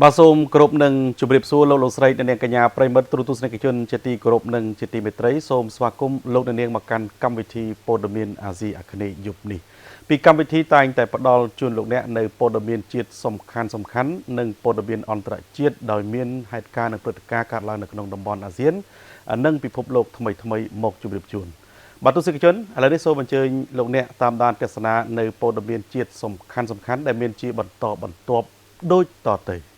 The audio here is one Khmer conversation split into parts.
បាទសូមគោរពនឹងជម្រាបសួរលោកស្រីអ្នកនាងកញ្ញាប្រិយមិត្តទូរទស្សនិកជនជាទីគោរពនិងជាទីមេត្រីសូមស្វាគមន៍លោកអ្នកនាងមកកាន់កម្មវិធីព័ត៌មានអាស៊ីអាគ្នេយ៍យប់នេះពីកម្មវិធីតែងតែផ្ដល់ជូនលោកអ្នកនៅព័ត៌មានជាតិសំខាន់និងព័ត៌មានអន្តរជាតិដោយមានហេតុការណ៍និងព្រឹត្តិការណ៍កើតឡើងនៅក្នុងតំបន់អាស៊ាននិងពិភពលោកថ្មីមកជម្រាបជូនបាទទស្សនិកជនឥឡូវនេះសូមអញ្ជើញលោកអ្នកតាមដានទស្សនានៅព័ត៌មានជាតិសំខាន់ដែលមានជាបន្តបន្ទាប់ដូចតទៅ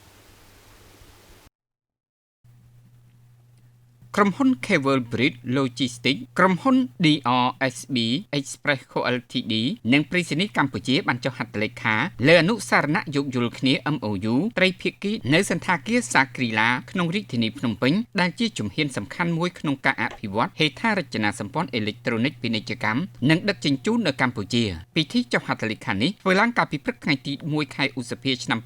ក្រុមហ៊ុន Cable Bridge Logistics ក្រុមហ៊ុន DRSB Express Co Ltd និងប្រៃសណីយ៍កម្ពុជាបានចុះហត្ថលេខាលើអនុសារណៈយោគយល់គ្នា MOU ត្រីភាគីនៅសន្តាគារសាគ្រីឡាក្នុងរាជធានីភ្នំពេញដែលជាជំហានសំខាន់មួយក្នុងការអភិវឌ្ឍហេដ្ឋារចនាសម្ព័ន្ធអេឡិចត្រូនិកពាណិជ្ជកម្មនិងដឹកជញ្ជូននៅកម្ពុជាពិធីចុះហត្ថលេខានេះធ្វើឡើងកាលពីព្រឹកថ្ងៃទី1ខែឧសភាឆ្នាំ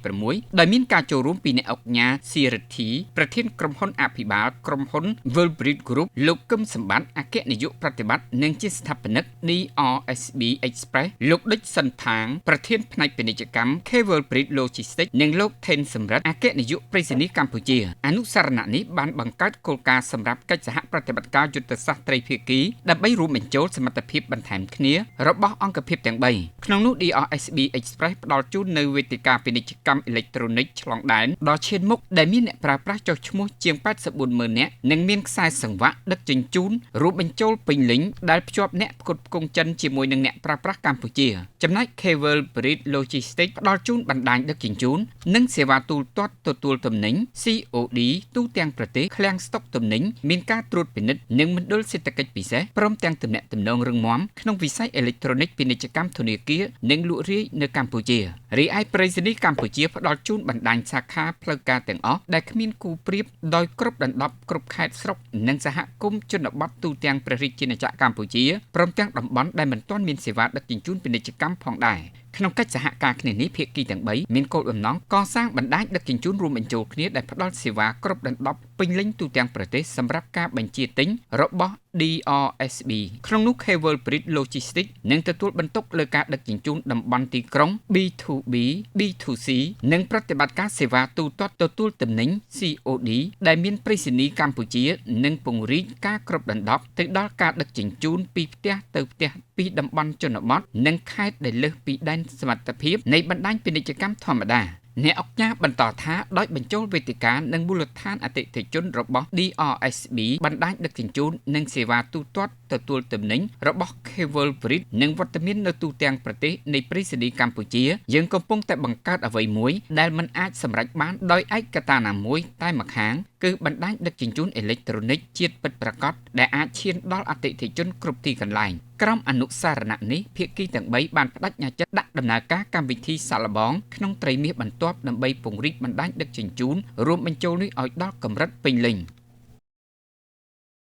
2026ដោយមានការចូលរួមពីអ្នកអង្គការសៀរិទ្ធីប្រធានក្រុមហ៊ុនអភិបាលក្រុមហ៊ុន World Bridge Group លោកកឹមសម្បត្តិអគ្គនាយកប្រតិបត្តិនិងជាស្ថាបនិក DRSB Express លោកដិចសិនថាងប្រធានផ្នែកពាណិជ្ជកម្ម Cable Bridge Logistics និងលោកថេនសំរិទ្ធអគ្គនាយកប្រៃសណីយ៍កម្ពុជាអនុសារណៈនេះបានបង្កើតគោលការណ៍សម្រាប់កិច្ចសហប្រតិបត្តិការយុទ្ធសាស្ត្រត្រីភាគីដើម្បីរួមបញ្ចូលសមត្ថភាពបន្ថែមគ្នារបស់អង្គភាពទាំង3ក្នុងនោះ DRSB Express ផ្ដល់ជូននៅវេទិកាពាណិជ្ជកម្មអេឡិចត្រូនិកឆ្លងដែនដ៏ឈានមុខដែលមានអ្នកប្រើប្រាស់ចុះឈ្មោះជាង840,000 នាក់និងមានខ្សែសង្វាក់ដឹកជញ្ជូនរួមបញ្ចូលពេញលេញដែលភ្ជាប់អ្នកផ្គត់ផ្គង់ចិនជាមួយនឹងអ្នកប្រើប្រាស់កម្ពុជាចំណែក Cable Bridge Logistics ផ្ដល់ជូនបណ្ដាញដឹកជញ្ជូននិងសេវាទូទាត់ទទួលទំនិញ COD ទូទាំងប្រទេសឃ្លាំងស្តុកទំនិញមានការត្រួតពិនិត្យនិងមណ្ឌលសេដ្ឋកិច្ចពិសេសព្រមទាំងទំនាក់ទំនងរឹងមាំក្នុងវិស័យអេឡិចត្រូនិកពាណិជ្ជកម្មធនាគារនិងលក់រាយនៅកម្ពុជារីឯប្រៃសណីយ៍កម្ពុជាផ្ដល់ជូនបណ្ដាញសាខាផ្លូវការទាំងអស់ដែលគ្មានគូប្រៀបដោយគ្រប់ដណ្ដប់គ្រប់ខេត្តស្រុកនិងសហគមន៍ជនបទទូទាំងព្រះរាជាណាចក្រកម្ពុជាព្រមទាំងតំបន់ដែលមិនទាន់មានសេវាដឹកជញ្ជូនពាណិជ្ជកម្មផងដែរក្នុងកិច្ចសហការគ្នានេះភាគីទាំង3មានគោលបំណងកសាងបណ្ដាញដឹកជញ្ជូនរួមបញ្ចូលគ្នាដែលផ្ដល់សេវាគ្រប់ដណ្ដប់ពេញលេញទូទាំងប្រទេសសម្រាប់ការបញ្ជាទិញរបស់ DRSB ក្នុងនោះ Cable Bridge Logistics នឹងទទួលបន្ទុកលើការដឹកជញ្ជូនតំបន់ទីក្រុង B2B B2C និងប្រតិបត្តិការសេវាទូទាត់ទទួលទំនិញ COD ដែលមានប្រៃសណីយ៍កម្ពុជានិងពង្រីកការគ្រប់ដណ្ដប់ទៅដល់ការដឹកជញ្ជូនពីផ្ទះទៅផ្ទះពីតំបន់ជនបទនិងខេត្តដែលលើសពីដែនសមត្ថភាពនៃបណ្ដាញពាណិជ្ជកម្មធម្មតាអ្នកអង្គការបន្តថាដោយបញ្ចូលវេទិកានិងមូលដ្ឋានអតិថិជនរបស់ DRSB បណ្ដាញដឹកជញ្ជូននិងសេវាទូទាត់ទទួលទំនិញរបស់ Cable Bridge និងវត្តមាននៅទូទាំងប្រទេសនៃប្រៃសណីយ៍កម្ពុជាយើងកំពុងតែបង្កើតអ្វីមួយដែលមិនអាចសម្រេចបានដោយឯកតាណាមួយតែម្ខាងគឺបណ្ដាញដឹកជញ្ជូនអេឡិចត្រូនិកជាតិពិតប្រាកដដែលអាចឈានដល់អតិថិជនគ្រប់ទីកន្លែងក្រុមអនុសារណៈនេះភាគីទាំង3បានបដិញ្ញាចិត្តដាក់ដំណើរការកម្មវិធីសាកល្បងក្នុងត្រីមាសបន្ទាប់ដើម្បីពង្រីកបណ្ដាញដឹកជញ្ជូនរួមបញ្ចូលនេះឲ្យដល់កម្រិតពេញលេញ